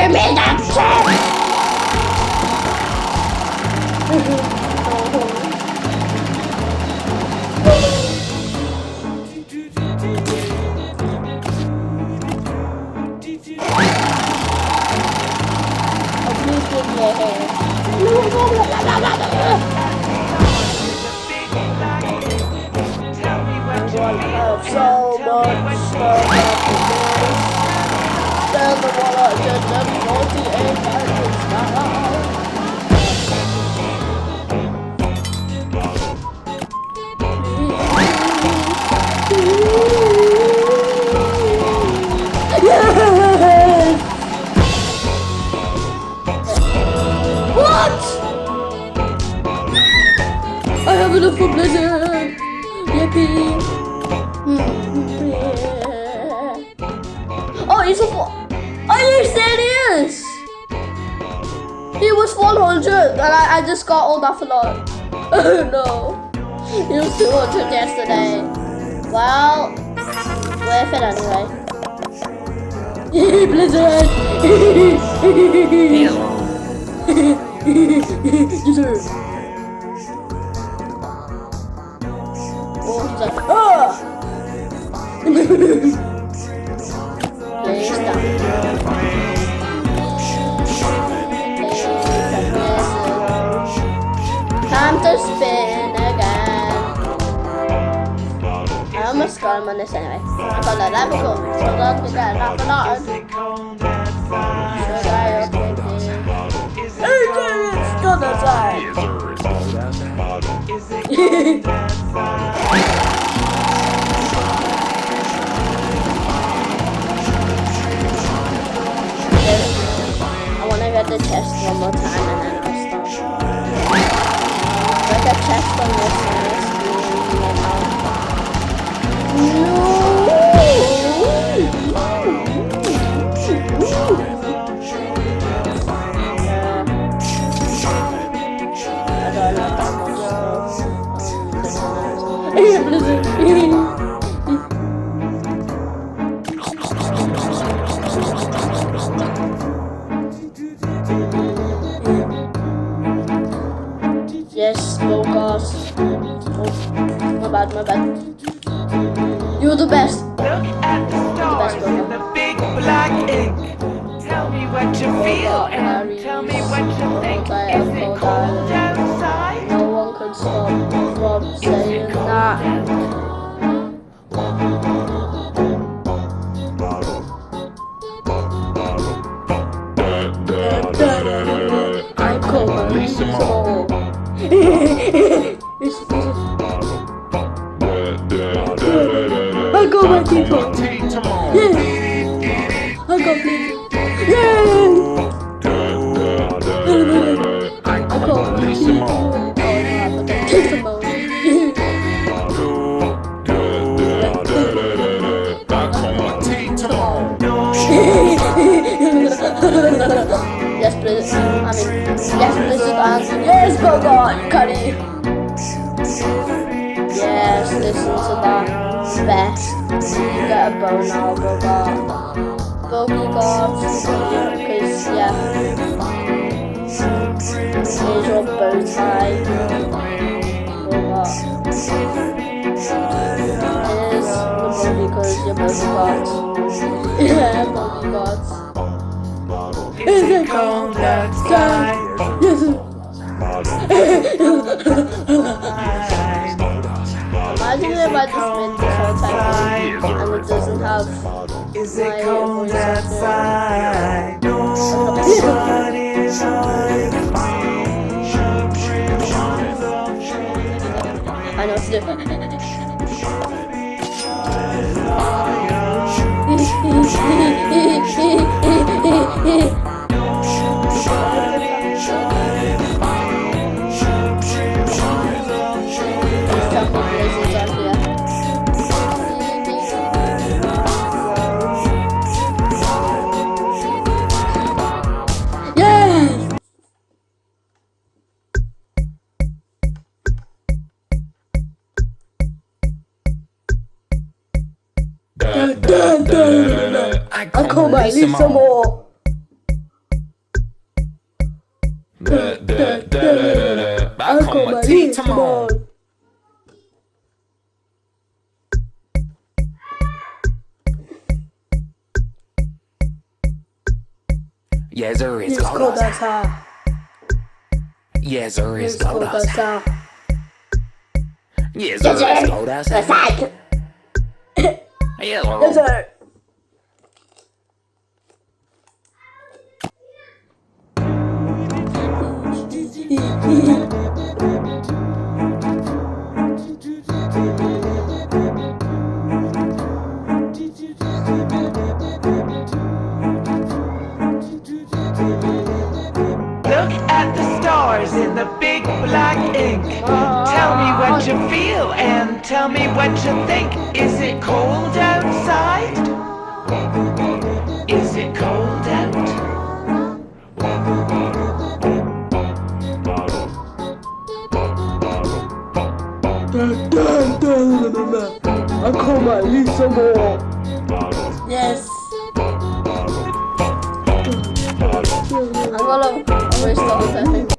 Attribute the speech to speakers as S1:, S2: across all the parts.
S1: Give me that shit! So much stuff after this. Spend the 148 seconds now. What? I have enough for Blizzard. Yippee. Oh, he's a are you serious? He was 100 and I just got all that for lot. Oh no. He was 200 yesterday. Well, worth it anyway. Blizzard! Oh, he's like, oh! Time to spin again. I almost got him on this anyway. I got that level. So don't forget that for should I open it? It's gonna die. I wanna get the chest one more time and then I'll stop. Like a chest on this side. No. Yes, no gas. Oh, my bad. You're the best.
S2: Look at the stars in the big black ink. Tell me what you feel and tell me what you think. Is it cold outside?
S1: No one can stop from saying that. I'm cold. So. I got my people. Yeah. I got people. Yeah. I got my people. Take them out. Yes, please. Yes, please. Yes, go God, Cuddy. Yes, listen to that. Best. You get a bow now, Bogey God. Because, yeah. Here's your bow tie. Here's the Bogey because you're Bogey Gods. Yeah, Bogey Gods.
S2: Is it cold outside?
S1: Yes. Imagine if I just made this whole time and it doesn't have
S2: Is it cold outside? Nobody's on
S1: I know what to do. I call my leave some more.
S3: I call my tea tomorrow. Yes, sir, it's cold outside. Yes, sir, it's cold outside. Yes, sir, it's cold outside. Yes, sir.
S2: Look at the stars in the big black ink. Tell me what you feel and tell me what you think. Is it cold outside? Is it cold out?
S3: I call my Lisa more.
S1: Yes. I'm gonna restart it, I think.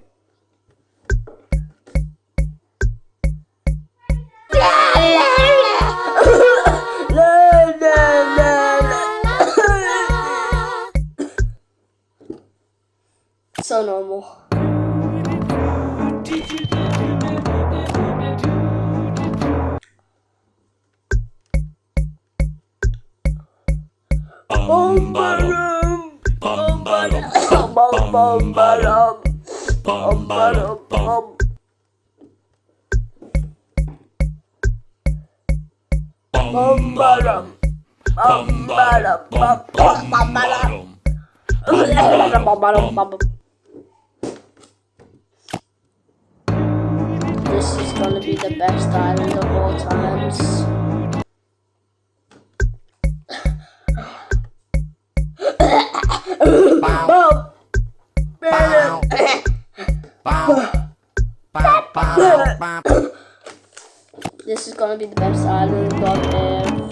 S1: So normal. This is gonna be the best island of all times. This is gonna be the best island on earth.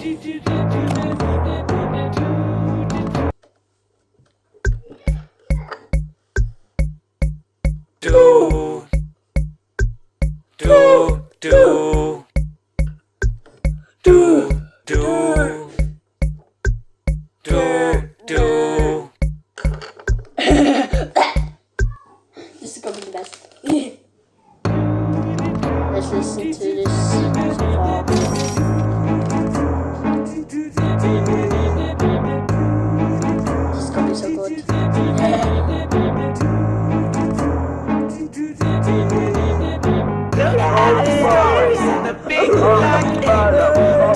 S3: Do, do, do, do, do, do, do.
S1: This is gonna be the best. Let's listen to this so far. This is gonna be so good.
S2: Look at the stars in the big black ink.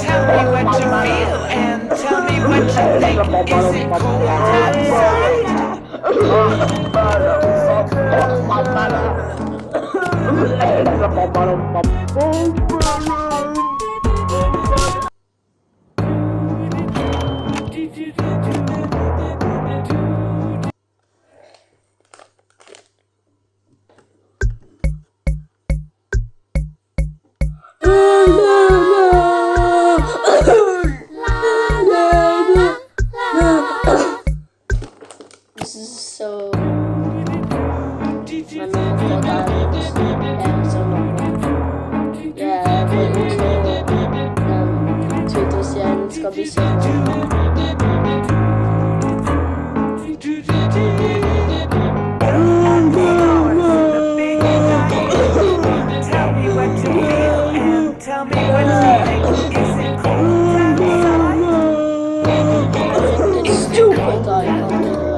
S2: Tell me what you feel and tell me what you think. Is it cold outside?
S1: This is so my normal God island. Yeah, so normal. Yeah, but until Toothless, yeah, it's gonna be so normal.
S2: Tell me what you feel and tell me what you think. Is it cold outside?
S1: It's stupid that I can't do it.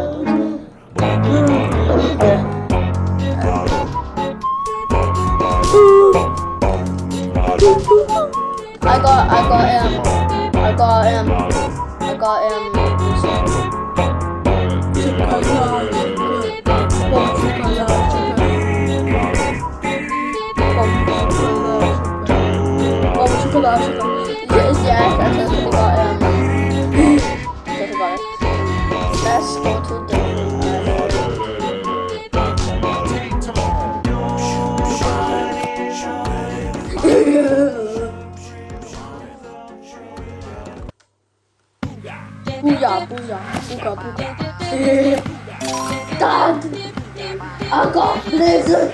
S1: I got Let's go to the Booyah, booyah, booga, booga. Dad! I got Blizzard.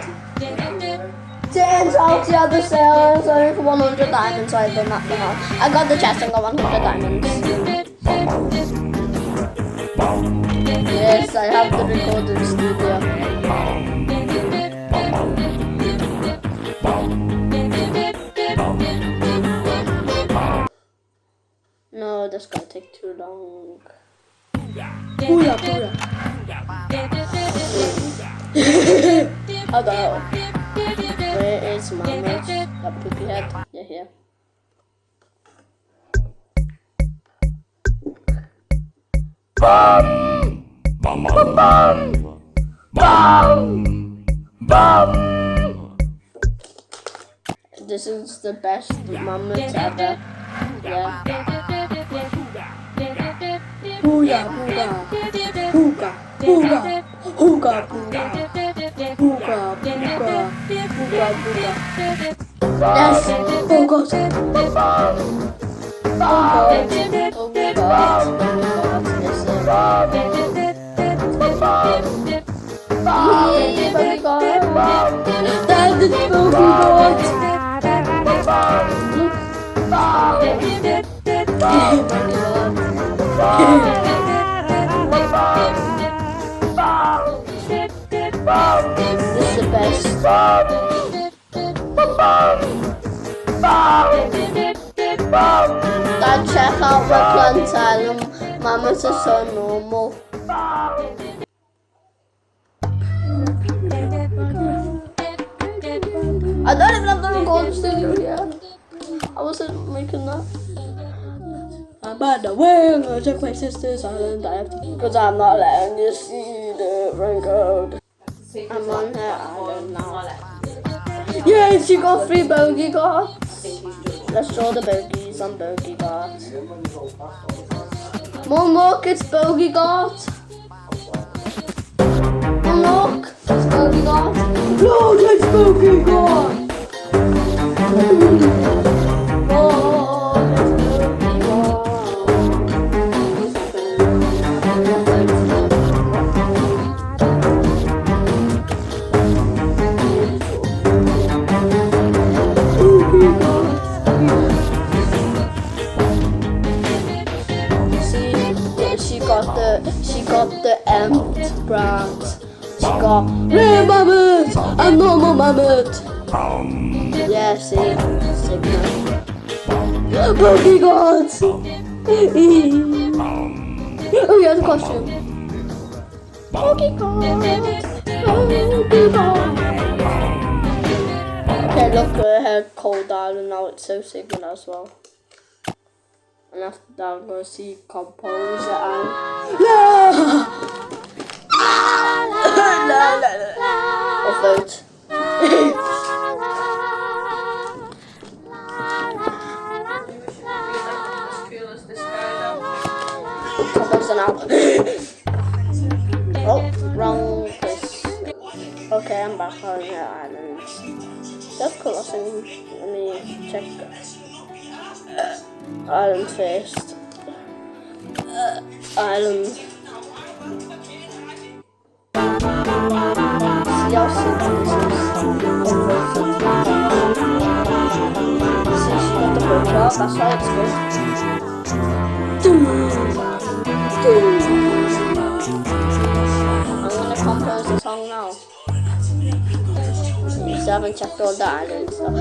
S1: Turns out the other sale is only for 100 diamonds, so I done that for now. I got the chest and got 100 diamonds. Yes, I have the recording studio. No, that's gonna take too long. Booyah, booyah. Oh no. Where is my merch? That poopy head? Yeah, here. This is the best mammoth ever. Yeah. Booyah, booyah. Booga, booga. Hooga, booga. Booga, booga. Booga, booga. Yes. Oh god. Oh god. Oh god. Yeah, boogie god. That is boogie god. This is the best. Dad, check out Rockland Island. Mammoths are so normal. I don't even have the recording studio yet. I wasn't making that. I'm on the way, I'm gonna check my sister's island. I have to, because I'm not letting you see the record. I'm on her island now. Yeah, she got 3 bogey guards. Let's draw the bogeys on bogey guards. Mom, look, it's bogey guards. Mom, look, it's bogey guards. Look, it's bogey guards. She got the brand. She got rare mammoth and normal mammoth. Yeah, see, signal. Bogey gods. Oh, he has a costume. Bogey gods. Bogey gods. Okay, look at her cold island now. It's so signal as well. And after that, I'm going to see Composer and... Or vote. Composer now. Oh, wrong place. Okay, I'm back on the island. That's cool. Let me check. Island first. Island. See how simple this is. See, she got the boat out, that's why it's good. I'm gonna compose the song now. You still haven't checked all the islands stuff.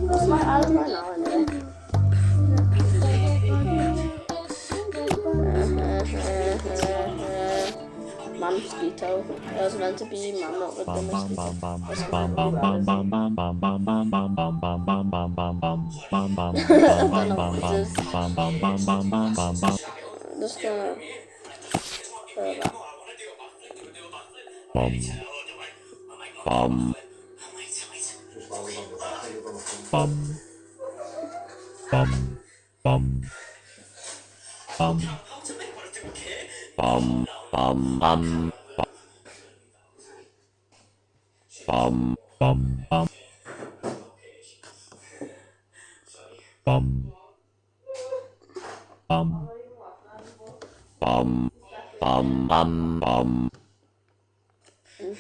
S1: What's my island right now anyway? Mosquito. It was meant to be mammoth with the mosquito. I'm just gonna throw that. No,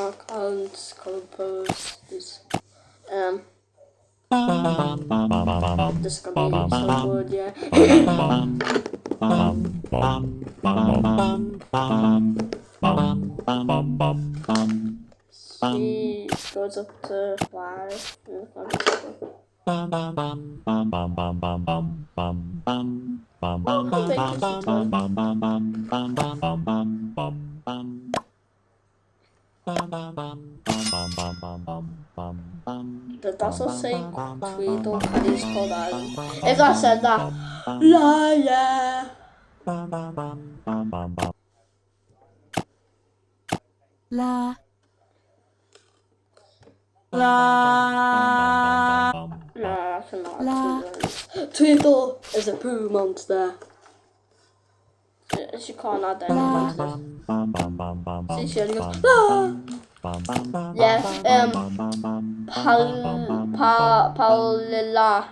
S1: I can't compose this. This is gonna be so good, yeah. She goes up to 5. Did also say Tweedle and he's called Island? If I said that, liar.
S2: La.
S1: No, I cannot. Tweedle is a poo monster. She can't add any monsters. See, she only goes, la. Yeah, Paulilla.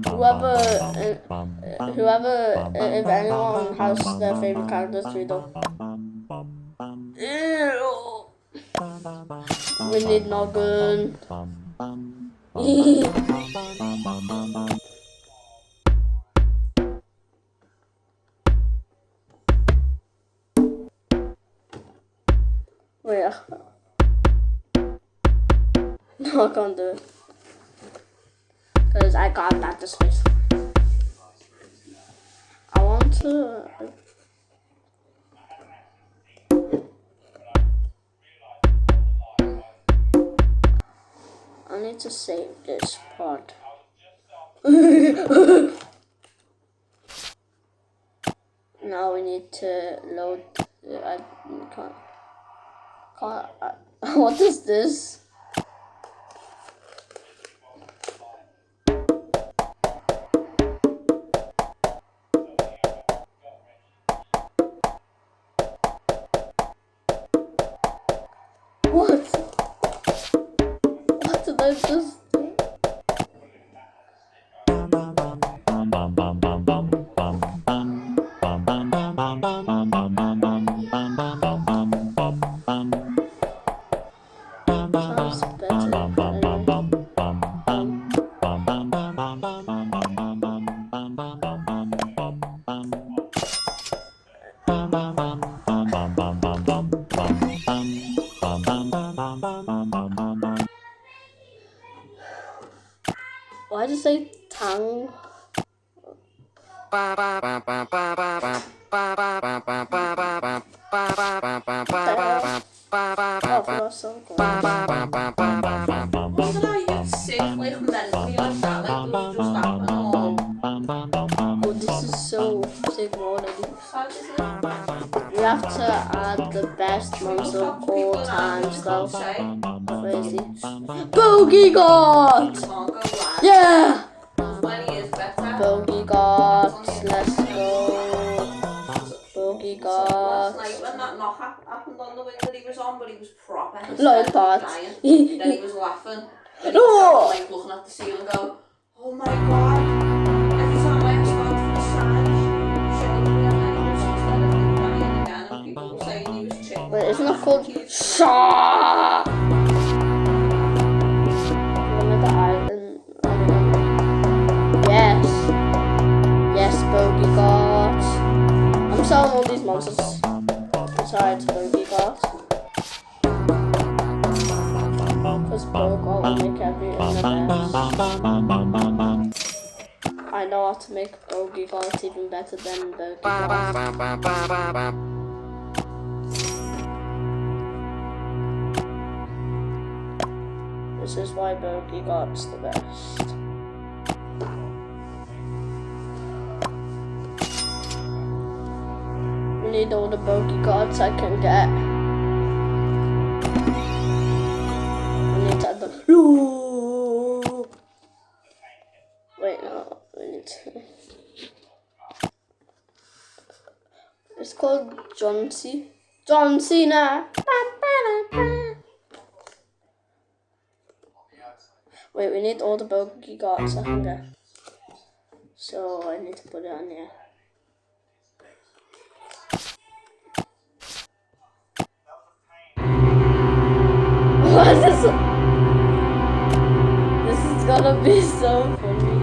S1: Whoever, if anyone has their favorite character, Tweedle. Ew. We need Noggin. Wait. No, I can't do it. Because I got that dismissed. I want to. I need to save this part. Now we need to load. I can't. What is this? What? What did I just do? Sounds better. Why did I say tongue? Oh, this is so sick already. We have to add the best monster of all time stuff. Crazy. Bogey God! Yeah! Bogey God, let's go. Bogey God.
S4: Last night when that knock happened on the wing that he was on, but he was proper.
S1: Load part.
S4: Then he was laughing. And he was like looking at the ceiling going, oh my god. Every time I asked God for a sign, showed me instead of him dying again, and people were saying he was chill.
S1: Wait, isn't that called Shaw? Yes. Yes, Bogey God. I'm selling all these monsters. Besides Bogey God. Because Bogey God will make everything the best. I know how to make Bogey God even better than Bogey God. This is why Bogey God's the best. I need all the Bogey Gods I can get. I need to add the... No! Wait, no. We need to... It's called John C. John Cena. Wait, we need all the bogey guards I can get. So I need to put it on here. What is this? This is gonna be so funny.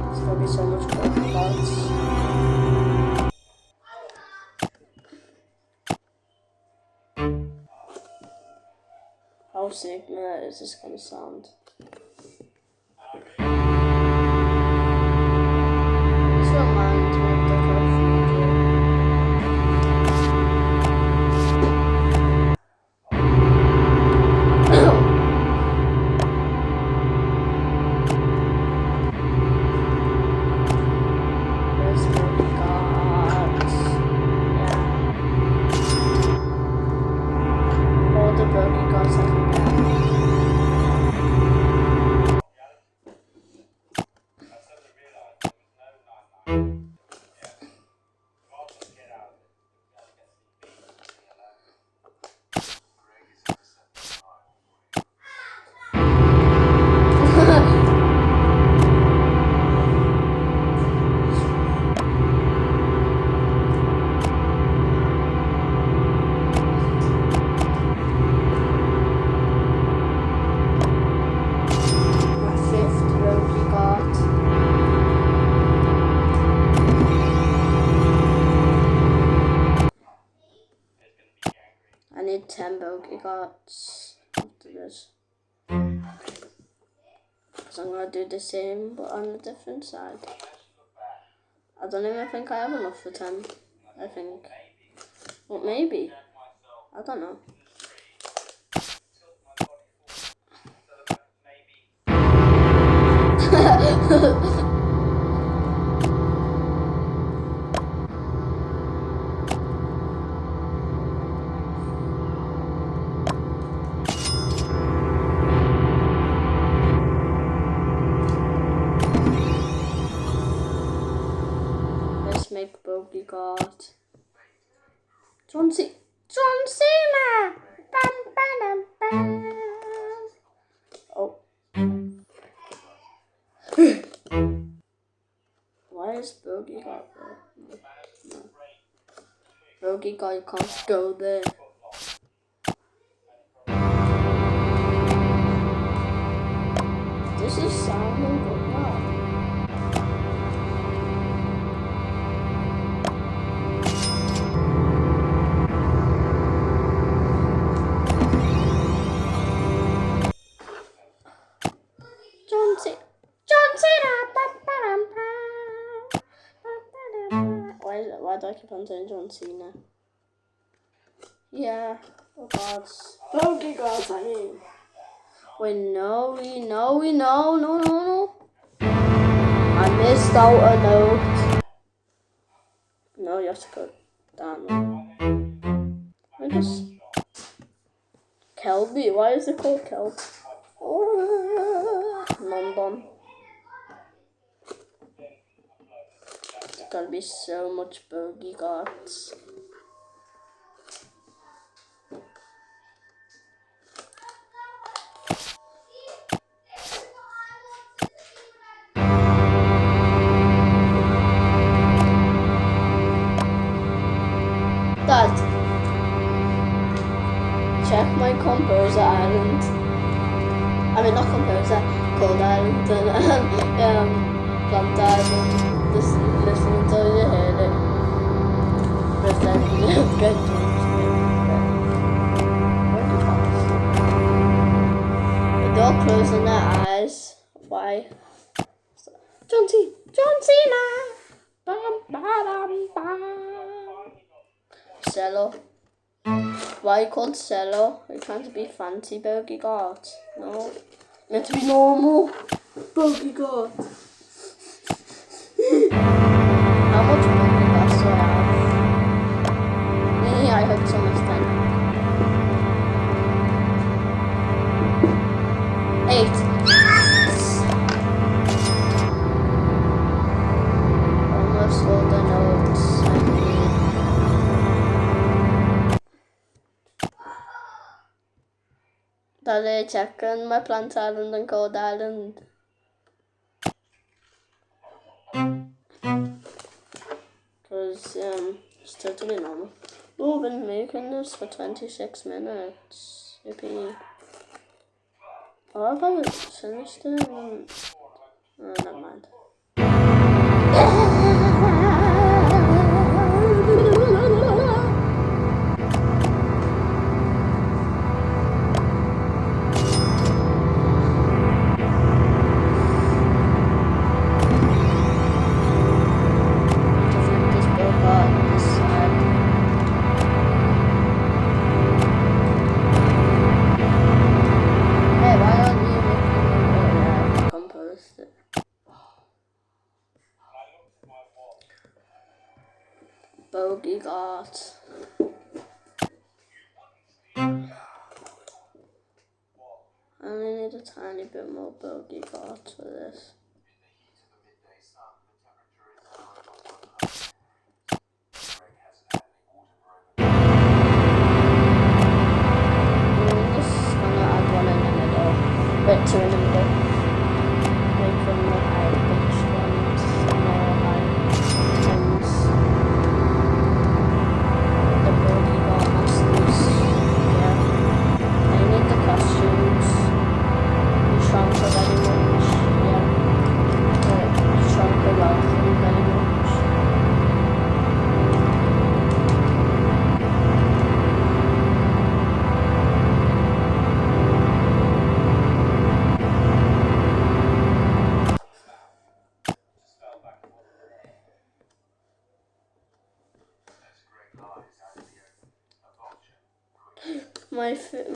S1: It's gonna be so much bogey guards. How sick is this gonna sound? This reminds me of the Where's the guards? Yeah. All the bogey guards I can get. My fifth bogey guard. I need 10 bogey guards after this. So I'm gonna do the same but on a different side. I don't even think I have enough for 10. I think. But maybe. I don't know. Let's make bogey guard. John Cena! Bam, bam, bam. Oh. Why is bogey guard there? No. Bogey guard can't go there. This is sounding good now. Why do I keep on saying John Cena? Yeah, oh gods. Bogey guards, I mean. Wait, no. I missed out a note. No, you have to go down. I just... Kelby, why is it called Kelby? London. There's gonna be so much bogey guards. Dad, check my composer island. I mean, not composer, cold island and plant island. Just listen until you hear it. But then you get they're all closing their eyes. Why? John Cena. Bam, bam, bam. Cello. Why are you called Cello? Are you trying to be fancy bogey guard? No. You meant to be normal bogey guard. How much bogey guards do I have? Yeah, I hope so much time. 8. literally checking my Plant Island and Cold Island. Because, it's totally normal. Oh, been making this for 26 minutes. Yippee. Oh, have I finished it? Oh, never mind. Bogey got. I only need a tiny bit more bogey got for this. I'm just gonna add one in the middle. Wait, two in the middle. Make them more high pitched ones, more high things. The bogey got masters. Yeah. I need the costumes. You shrunk her very much. Yeah. You shrunk her wealthy very much.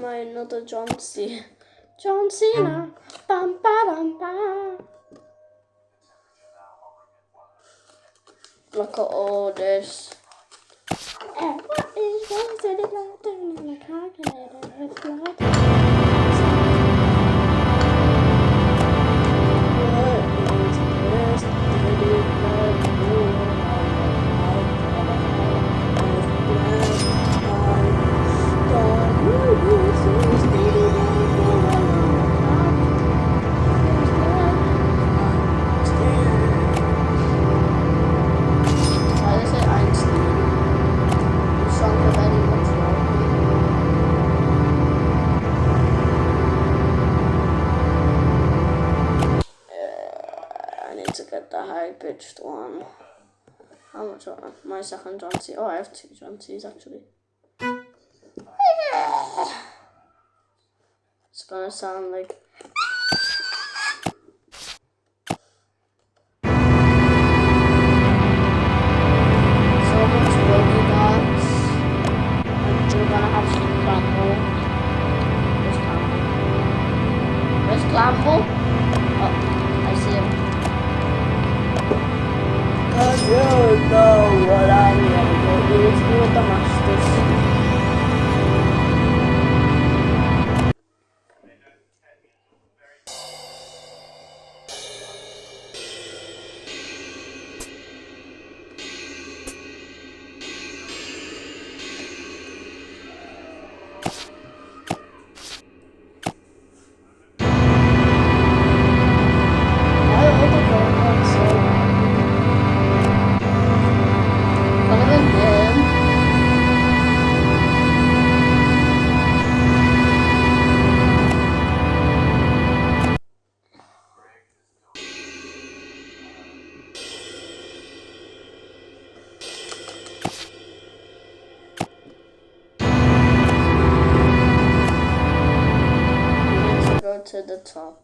S1: My another John C. John Cena. Bam bam bam. Look at all this. And what is one city like doing in a calculator with blood? Pitched one. How much are my second John C? Oh, I have two John C's actually. It's gonna sound like. So much bogey dots. And we're gonna have some Clamble. Where's Clamble? Oh, I see him. Cause you know what I'm gonna do is do with the masters. To the top.